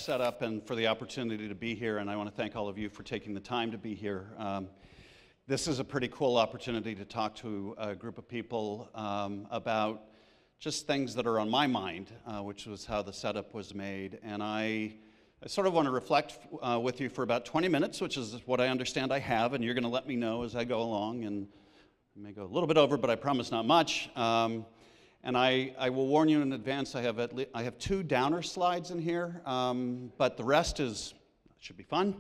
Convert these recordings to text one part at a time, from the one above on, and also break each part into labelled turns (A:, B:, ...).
A: setup and for the opportunity to be here, and I want to thank all of you for taking the time to be here. This is a pretty cool opportunity to talk to a group of people about just things that are on my mind, which was how the setup was made. And I sort of want to reflect with you for about 20 minutes, which is what I understand I have, and you're going to let me know as I go along. And I may go a little bit over, but I promise not much. And I will warn you in advance, I have two downer slides in here, but the rest should be fun.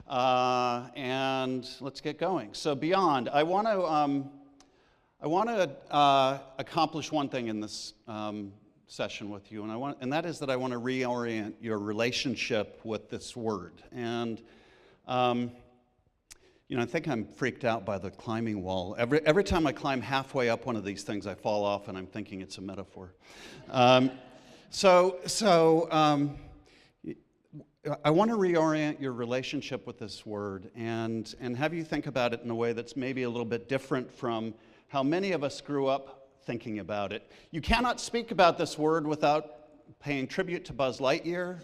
A: And let's get going. So beyond, I want to accomplish one thing in this session with you, and that is that I want to reorient your relationship with this word. And I think I'm freaked out by the climbing wall. Every time I climb halfway up one of these things, I fall off, and I'm thinking it's a metaphor. So I want to reorient your relationship with this word and have you think about it in a way that's maybe a little bit different from how many of us grew up thinking about it. You cannot speak about this word without paying tribute to Buzz Lightyear,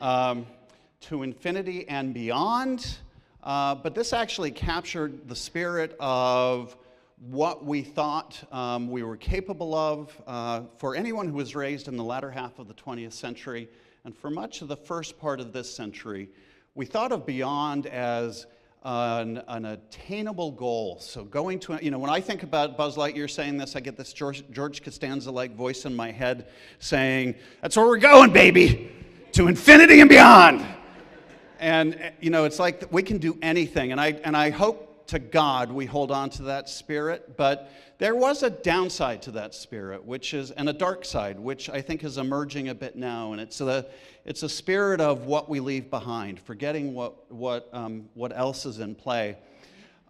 A: to infinity and beyond. But this actually captured the spirit of what we thought we were capable of for anyone who was raised in the latter half of the 20th century. And for much of the first part of this century, we thought of beyond as an attainable goal. So going to, when I think about Buzz Lightyear saying this, I get this George Costanza-like voice in my head saying, "That's where we're going, baby, to infinity and beyond." And, it's like we can do anything. And I hope to God we hold on to that spirit. But there was a downside to that spirit, and a dark side, which I think is emerging a bit now. And it's a spirit of what we leave behind, forgetting what else is in play.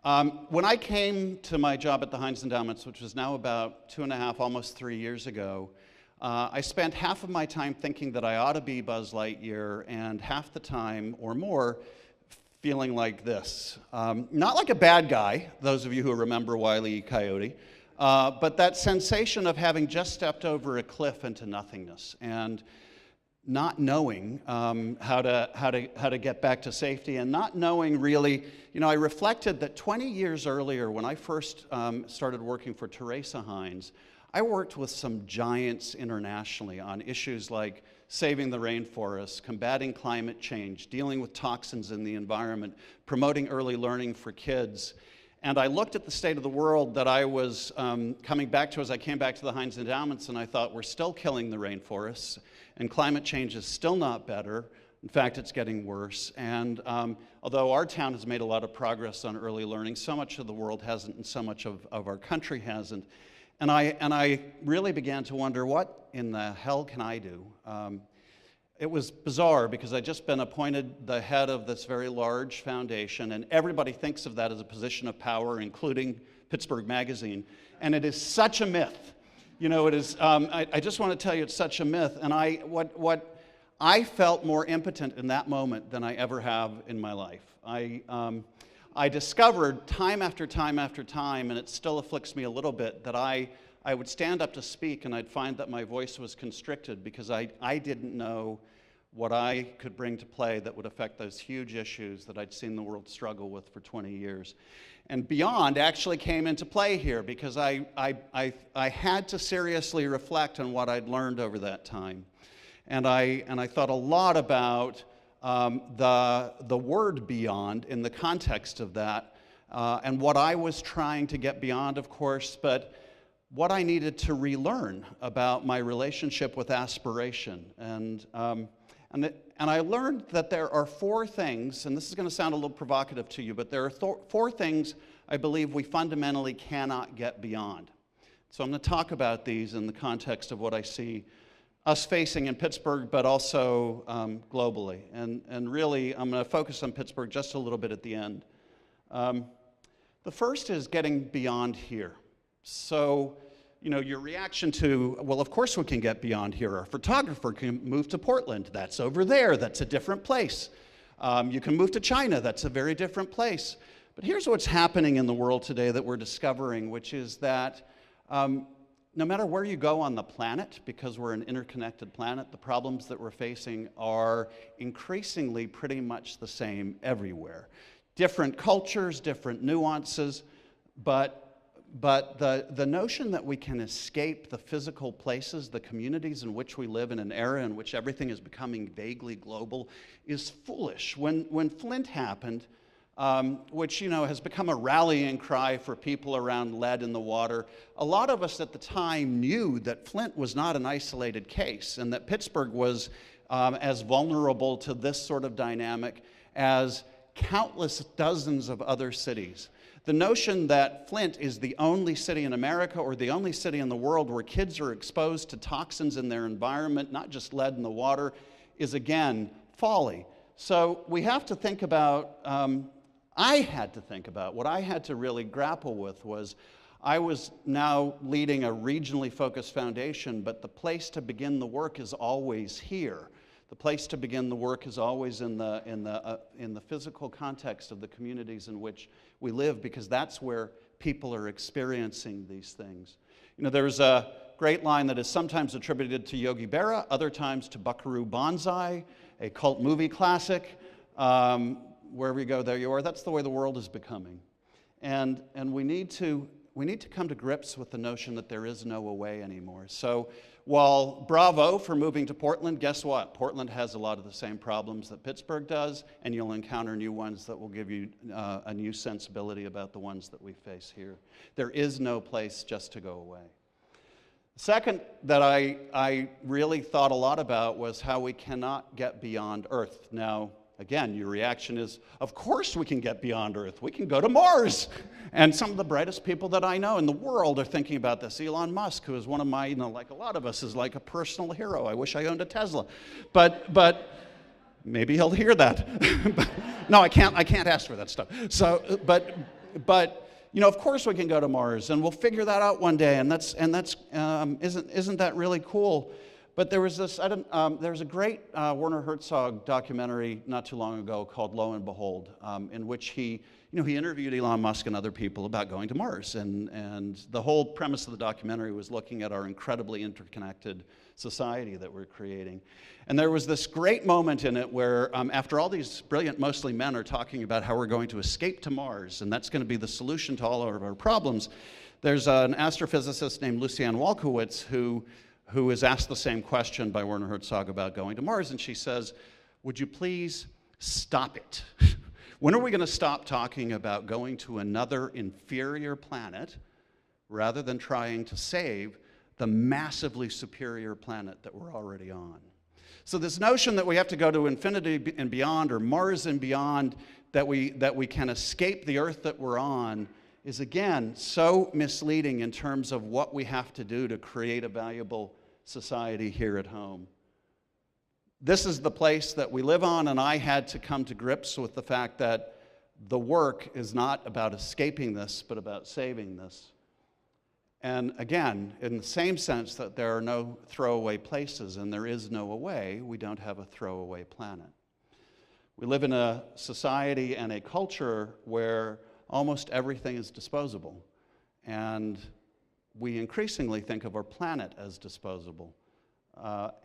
A: When I came to my job at the Heinz Endowments, which was now about 2.5, almost 3 years ago, I spent half of my time thinking that I ought to be Buzz Lightyear, and half the time or more feeling like this. Not like a bad guy, those of you who remember Wile E. Coyote, but that sensation of having just stepped over a cliff into nothingness and not knowing how to get back to safety, and not knowing really. I reflected that 20 years earlier, when I first started working for Teresa Heinz, I worked with some giants internationally on issues like saving the rainforest, combating climate change, dealing with toxins in the environment, promoting early learning for kids. And I looked at the state of the world that I was coming back to as I came back to the Heinz Endowments, and I thought, we're still killing the rainforests, and climate change is still not better. In fact, it's getting worse. And although our town has made a lot of progress on early learning, so much of the world hasn't, and so much of our country hasn't. And I really began to wonder, what in the hell can I do? It was bizarre because I'd just been appointed the head of this very large foundation, and everybody thinks of that as a position of power, including Pittsburgh Magazine. And it is such a myth. It is. I just want to tell you, it's such a myth. And I felt more impotent in that moment than I ever have in my life. I discovered time after time after time, and it still afflicts me a little bit, that I would stand up to speak and I'd find that my voice was constricted because I didn't know what I could bring to play that would affect those huge issues that I'd seen the world struggle with for 20 years. And beyond actually came into play here because I had to seriously reflect on what I'd learned over that time. And I thought a lot about the word beyond in the context of that, and what I was trying to get beyond, of course, but what I needed to relearn about my relationship with aspiration. And I learned that there are 4 things, and this is going to sound a little provocative to you, but there are 4 things I believe we fundamentally cannot get beyond. So I'm going to talk about these in the context of what I see us facing in Pittsburgh, but also globally. And really, I'm going to focus on Pittsburgh just a little bit at the end. The first is getting beyond here. So, your reaction to, well, of course we can get beyond here. Our photographer can move to Portland. That's over there. That's a different place. You can move to China. That's a very different place. But here's what's happening in the world today that we're discovering, which is that no matter where you go on the planet, because we're an interconnected planet, the problems that we're facing are increasingly pretty much the same everywhere. Different cultures, different nuances, but the notion that we can escape the physical places, the communities in which we live in an era in which everything is becoming vaguely global is foolish. When Flint happened, which has become a rallying cry for people around lead in the water, a lot of us at the time knew that Flint was not an isolated case and that Pittsburgh was as vulnerable to this sort of dynamic as countless dozens of other cities. The notion that Flint is the only city in America or the only city in the world where kids are exposed to toxins in their environment, not just lead in the water, is again folly. So we have to think about, I had to think about, what I had to really grapple with was, I was now leading a regionally focused foundation, but the place to begin the work is always here. The place to begin the work is always in the physical context of the communities in which we live, because that's where people are experiencing these things. There's a great line that is sometimes attributed to Yogi Berra, other times to Buckaroo Banzai, a cult movie classic. Wherever you go, there you are. That's the way the world is becoming. And we need to come to grips with the notion that there is no away anymore. So while bravo for moving to Portland, guess what? Portland has a lot of the same problems that Pittsburgh does, and you'll encounter new ones that will give you a new sensibility about the ones that we face here. There is no place just to go away. Second that I really thought a lot about was how we cannot get beyond Earth. Now, again, your reaction is, of course we can get beyond Earth. We can go to Mars. And some of the brightest people that I know in the world are thinking about this. Elon Musk, who is one of my, like a lot of us, is like a personal hero. I wish I owned a Tesla. But maybe he'll hear that. No, I can't ask for that stuff. So, but of course we can go to Mars, and we'll figure that out one day. And isn't that really cool? But there was there's a great Werner Herzog documentary not too long ago called Lo and Behold, in which he interviewed Elon Musk and other people about going to Mars. And the whole premise of the documentary was looking at our incredibly interconnected society that we're creating. And there was this great moment in it where after all these brilliant, mostly men, are talking about how we're going to escape to Mars, and that's going to be the solution to all of our problems, there's an astrophysicist named Lucianne Walkowicz who is asked the same question by Werner Herzog about going to Mars, and she says, would you please stop it? When are we going to stop talking about going to another inferior planet rather than trying to save the massively superior planet that we're already on? So this notion that we have to go to infinity and beyond, or Mars and beyond, that we can escape the Earth that we're on, is again so misleading in terms of what we have to do to create a valuable society here at home. This is the place that we live on, and I had to come to grips with the fact that the work is not about escaping this, but about saving this. And again, in the same sense that there are no throwaway places and there is no away, we don't have a throwaway planet. We live in a society and a culture where almost everything is disposable, and we increasingly think of our planet as disposable.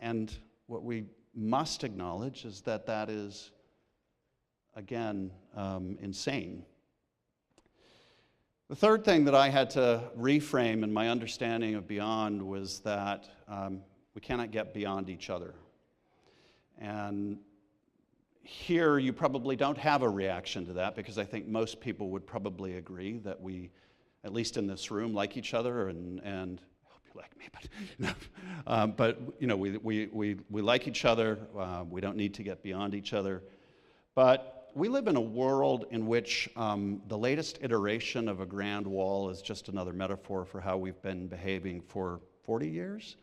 A: And what we must acknowledge is that that is, again, insane. The third thing that I had to reframe in my understanding of beyond was that we cannot get beyond each other. And here you probably don't have a reaction to that, because I think most people would probably agree that we, at least in this room, like each other, and I hope you like me, but we like each other. We don't need to get beyond each other. But we live in a world in which the latest iteration of a grand wall is just another metaphor for how we've been behaving for 40 years.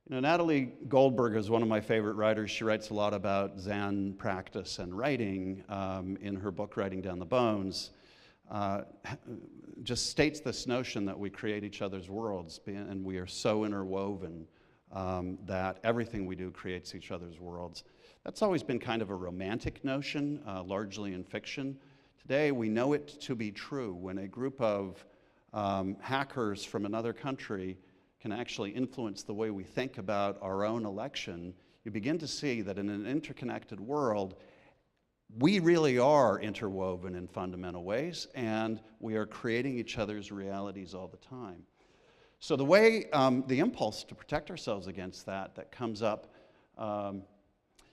A: Natalie Goldberg is one of my favorite writers. She writes a lot about Zen practice and writing in her book, Writing Down the Bones. Just states this notion that we create each other's worlds, and we are so interwoven that everything we do creates each other's worlds. That's always been kind of a romantic notion, largely in fiction. Today, we know it to be true. When a group of hackers from another country can actually influence the way we think about our own election, you begin to see that in an interconnected world, we really are interwoven in fundamental ways, and we are creating each other's realities all the time. So the way, the impulse to protect ourselves against that comes up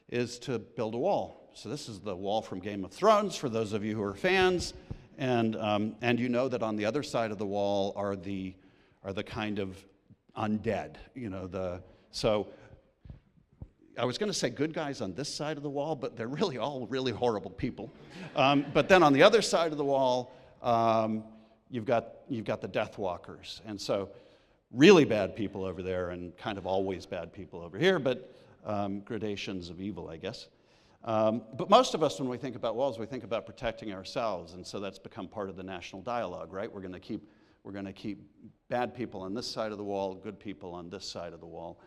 A: is to build a wall. So this is the wall from Game of Thrones, for those of you who are fans, and you know that on the other side of the wall are the kind of undead, so I was going to say good guys on this side of the wall, but they're really all really horrible people. But then on the other side of the wall, you've got the Death Walkers, and so really bad people over there, and kind of always bad people over here, but gradations of evil, I guess. But most of us, when we think about walls, we think about protecting ourselves, and so that's become part of the national dialogue, right? We're going to keep bad people on this side of the wall, good people on this side of the wall.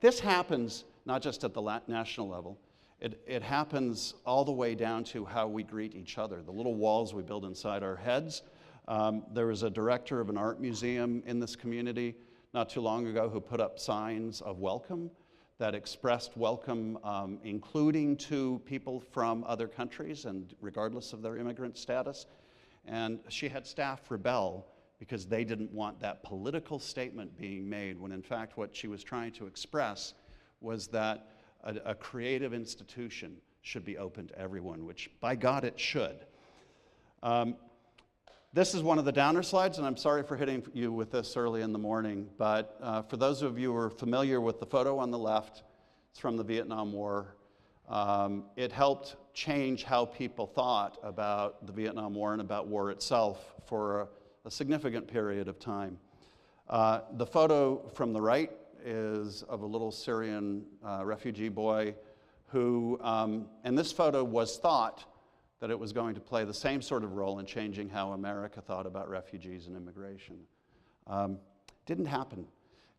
A: This happens not just at the national level. It happens all the way down to how we greet each other, the little walls we build inside our heads. There was a director of an art museum in this community not too long ago who put up signs of welcome that expressed welcome, including to people from other countries and regardless of their immigrant status. And she had staff rebel because they didn't want that political statement being made, when in fact what she was trying to express was that a creative institution should be open to everyone, which by God it should. This is one of the downer slides, and I'm sorry for hitting you with this early in the morning, but for those of you who are familiar with the photo on the left, it's from the Vietnam War. It helped change how people thought about the Vietnam War and about war itself for a significant period of time. The photo from the right is of a little Syrian refugee boy who, and this photo was thought that it was going to play the same sort of role in changing how America thought about refugees and immigration. Didn't happen.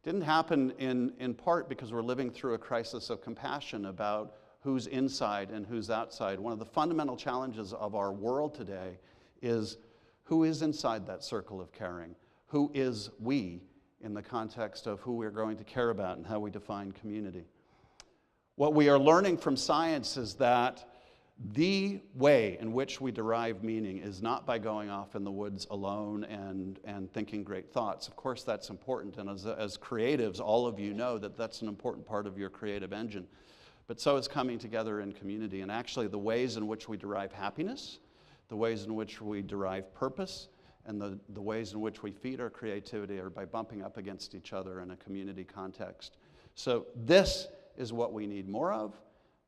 A: Didn't happen in part because we're living through a crisis of compassion about who's inside and who's outside. One of the fundamental challenges of our world today is who is inside that circle of caring? Who is we in the context of who we're going to care about and how we define community? What we are learning from science is that the way in which we derive meaning is not by going off in the woods alone and thinking great thoughts. Of course, that's important, and as creatives, all of you know that that's an important part of your creative engine. But so is coming together in community, and actually the ways in which we derive happiness, the ways in which we derive purpose, and the ways in which we feed our creativity are by bumping up against each other in a community context. So this is what we need more of,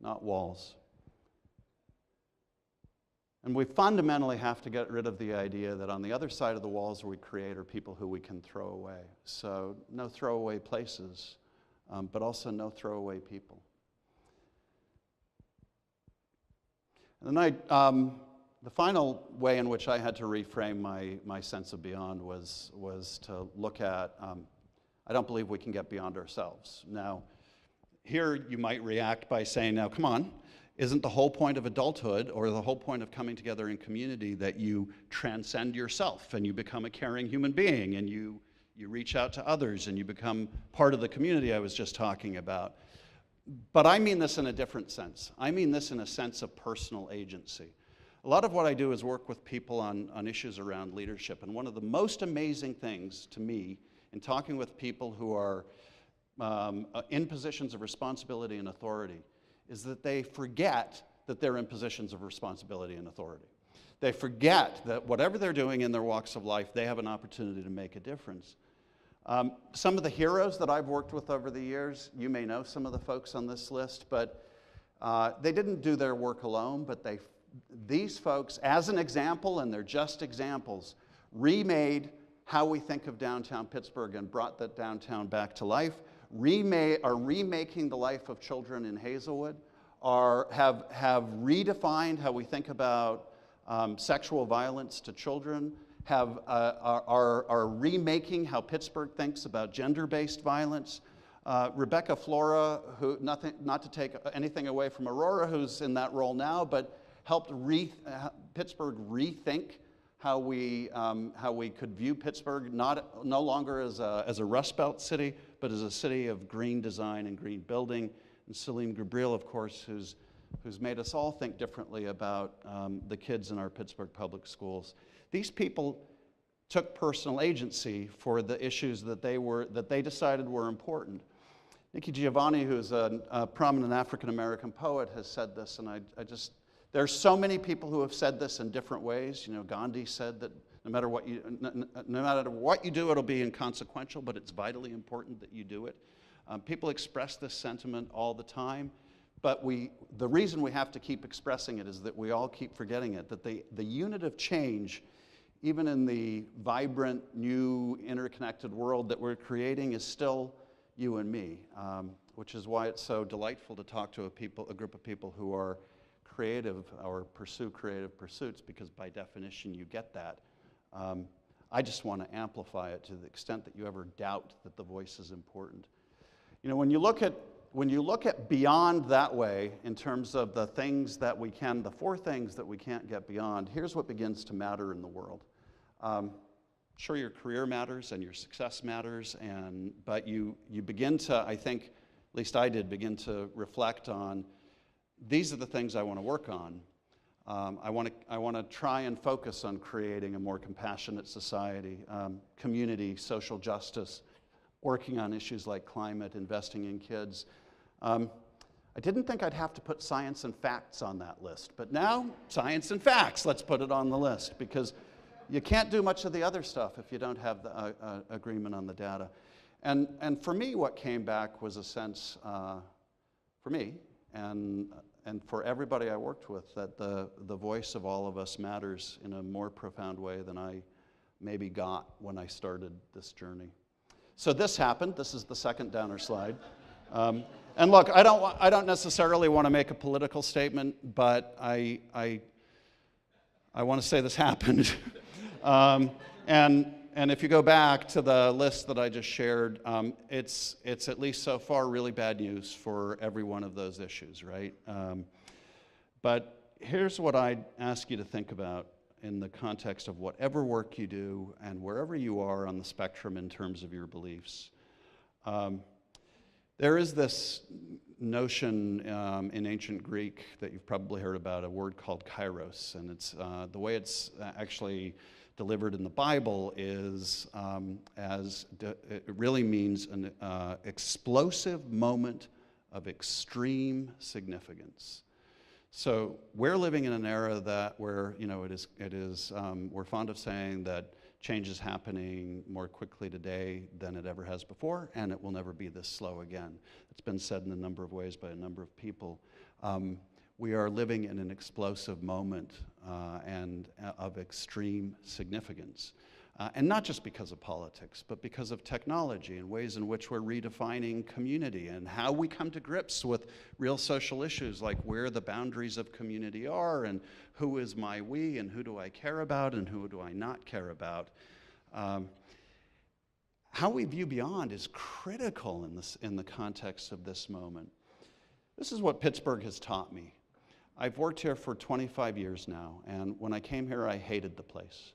A: not walls. And we fundamentally have to get rid of the idea that on the other side of the walls we create are people who we can throw away. So no throwaway places, but also no throwaway people. And then the final way in which I had to reframe my sense of beyond was to look at, I don't believe we can get beyond ourselves. Now, here you might react by saying, now come on, isn't the whole point of adulthood or the whole point of coming together in community that you transcend yourself and you become a caring human being and you reach out to others and you become part of the community I was just talking about? But I mean this in a different sense. I mean this in a sense of personal agency. A lot of what I do is work with people on issues around leadership, and one of the most amazing things to me in talking with people who are in positions of responsibility and authority is that they forget that they're in positions of responsibility and authority. They forget that whatever they're doing in their walks of life, they have an opportunity to make a difference. Some of the heroes that I've worked with over the years, you may know some of the folks on this list, but they didn't do their work alone, but these folks, as an example, and they're just examples, remade how we think of downtown Pittsburgh and brought that downtown back to life, are remaking the life of children in Hazelwood, have redefined how we think about sexual violence to children, are remaking how Pittsburgh thinks about gender-based violence. Rebecca Flora, who, not to take anything away from Aurora, who's in that role now, but helped Pittsburgh rethink how we could view Pittsburgh no longer as a Rust Belt city, but as a city of green design and green building. And Salim Gabriel, of course, who's made us all think differently about the kids in our Pittsburgh public schools. These people took personal agency for the issues that they decided were important. Nikki Giovanni, who's a prominent African-American poet, has said this, and there's so many people who have said this in different ways. You know, Gandhi said that no matter what you do, it'll be inconsequential, but it's vitally important that you do it. People express this sentiment all the time, but the reason we have to keep expressing it is that we all keep forgetting it, that the unit of change, even in the vibrant, new, interconnected world that we're creating, is still you and me, which is why it's so delightful to talk to a group of people who are creative or pursue creative pursuits, because by definition you get that. I just want to amplify it to the extent that you ever doubt that the voice is important. You know, when you look at beyond that way in terms of the four things that we can't get beyond, here's what begins to matter in the world. Sure, your career matters and your success matters, but you begin to, I think, at least I did, begin to reflect on, these are the things I want to work on. I want to try and focus on creating a more compassionate society, community, social justice, working on issues like climate, investing in kids. I didn't think I'd have to put science and facts on that list, but now, science and facts, let's put it on the list, because you can't do much of the other stuff if you don't have the agreement on the data. And for me, what came back was a sense, for me, and for everybody I worked with, that the voice of all of us matters in a more profound way than I maybe got when I started this journey. So this happened. This is the second downer slide. And look, I don't necessarily want to make a political statement, but I want to say this happened. And if you go back to the list that I just shared, it's at least so far really bad news for every one of those issues, right? But here's what I'd ask you to think about in the context of whatever work you do and wherever you are on the spectrum in terms of your beliefs. There is this notion in ancient Greek that you've probably heard about, a word called kairos, and it's the way it's actually delivered in the Bible is it really means an explosive moment of extreme significance. So we're living in an era where we're fond of saying that change is happening more quickly today than it ever has before, and it will never be this slow again. It's been said in a number of ways by a number of people. We are living in an explosive moment and of extreme significance. And not just because of politics, but because of technology and ways in which we're redefining community and how we come to grips with real social issues like where the boundaries of community are and who is my we and who do I care about and who do I not care about. How we view beyond is critical in the context of this moment. This is what Pittsburgh has taught me. I've worked here for 25 years now, and when I came here, I hated the place.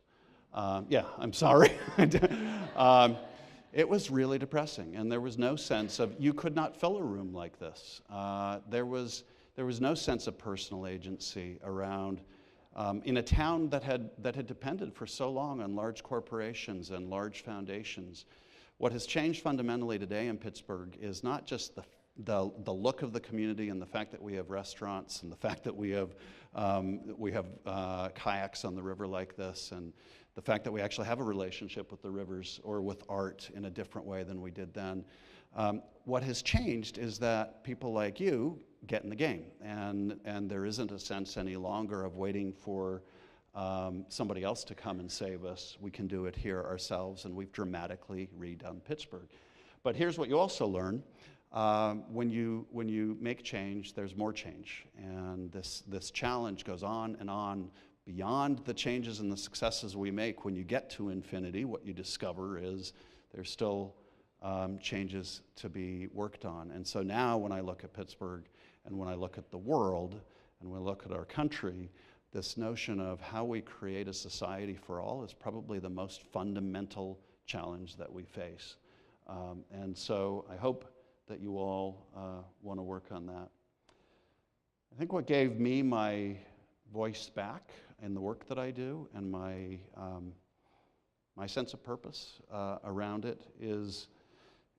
A: Yeah, I'm sorry. It was really depressing, and there was no sense of, you could not fill a room like this. There was no sense of personal agency around, in a town that had depended for so long on large corporations and large foundations. What has changed fundamentally today in Pittsburgh is not just the look of the community and the fact that we have restaurants and the fact that we have kayaks on the river like this, and the fact that we actually have a relationship with the rivers or with art in a different way than we did then. What has changed is that people like you get in the game, and there isn't a sense any longer of waiting for somebody else to come and save us. We can do it here ourselves, and we've dramatically redone Pittsburgh. But here's what you also learn. When you make change, there's more change, and this challenge goes on and on. Beyond the changes and the successes we make, when you get to infinity, what you discover is there's still changes to be worked on. And so now when I look at Pittsburgh and when I look at the world and when I look at our country, this notion of how we create a society for all is probably the most fundamental challenge that we face. And so I hope that you all want to work on that. I think what gave me my voice back in the work that I do and my sense of purpose around it is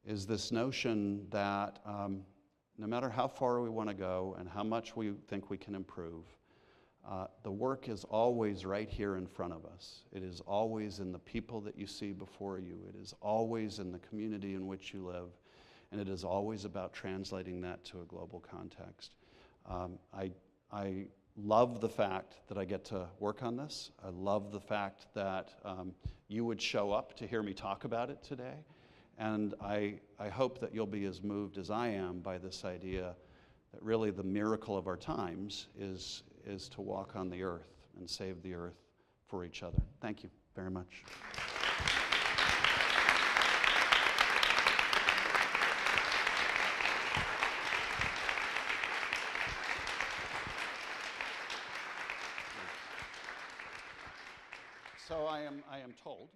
A: this notion that no matter how far we want to go and how much we think we can improve, the work is always right here in front of us. It is always in the people that you see before you. It is always in the community in which you live. And it is always about translating that to a global context. I love the fact that I get to work on this. I love the fact that you would show up to hear me talk about it today. And I hope that you'll be as moved as I am by this idea that really the miracle of our times is to walk on the earth and save the earth for each other. Thank you very much. So I am told